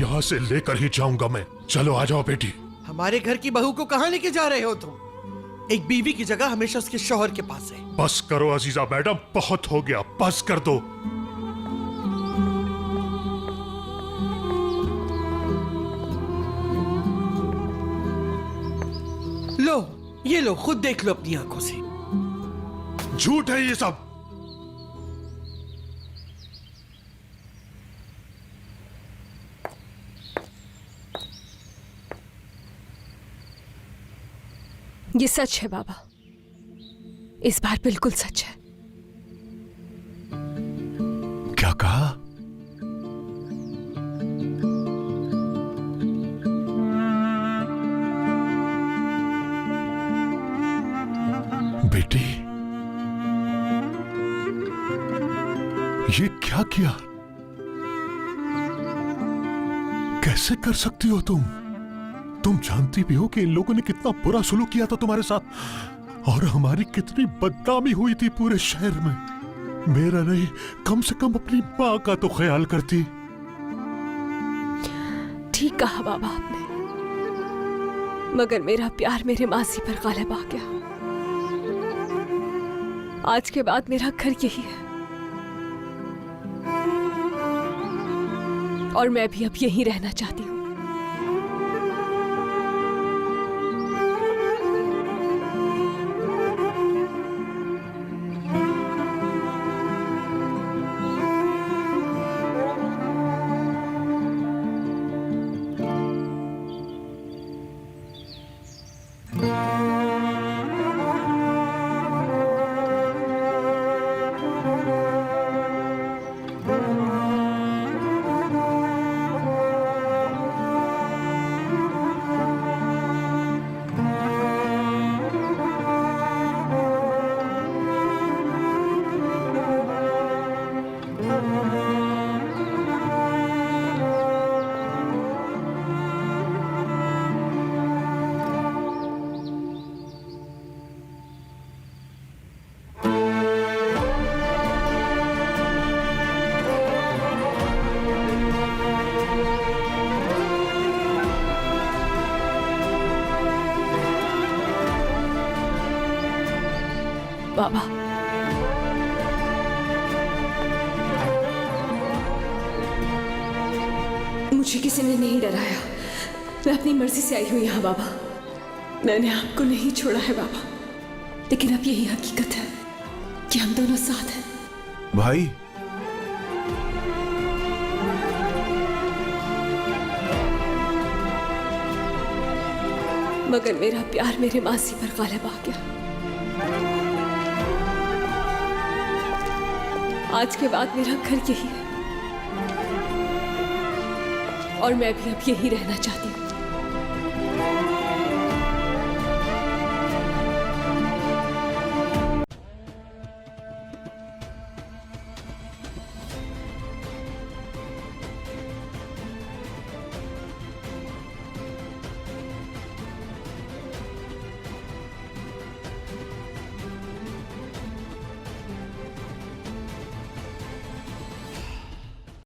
यहाँ से लेकर ही जाऊंगा मैं। चलो आ जाओ बेटी। हमारे घर की बहू को कहाँ लेके जा रहे हो तुम? एक बीवी की जगह हमेशा उसके शौहर के पास है। बस करो अजीजा मैडम, बहुत हो गया, बस कर दो। लो, ये लो, खुद देख लो अपनी आंखों से। झूठ है ये सब। ये सच है बाबा, इस बार बिल्कुल सच है। क्या कहा? बेटी, ये क्या किया? कैसे कर सकती हो तुम? तुम जानती भी हो कि इन लोगों ने कितना बुरा सलूक किया था तुम्हारे साथ और हमारी कितनी बदनामी हुई थी पूरे शहर में। मेरा नहीं, कम से कम अपनी मां का तो ख्याल करती। ठीक कहा बाबा आपने, मगर मेरा प्यार मेरे मासी पर गालिब आ गया। आज के बाद मेरा घर यही है और मैं भी अब यहीं रहना चाहती हूँ। बाबा, मुझे किसी ने नहीं डराया। मैं अपनी मर्जी से आई हूं यहाँ बाबा। मैंने आपको नहीं छोड़ा है बाबा, लेकिन अब यही हकीकत है कि हम दोनों साथ हैं। भाई, मगर मेरा प्यार मेरे मासी पर गालिब आ गया। आज के बाद मेरा घर यही है और मैं भी अब यही रहना चाहती हूँ।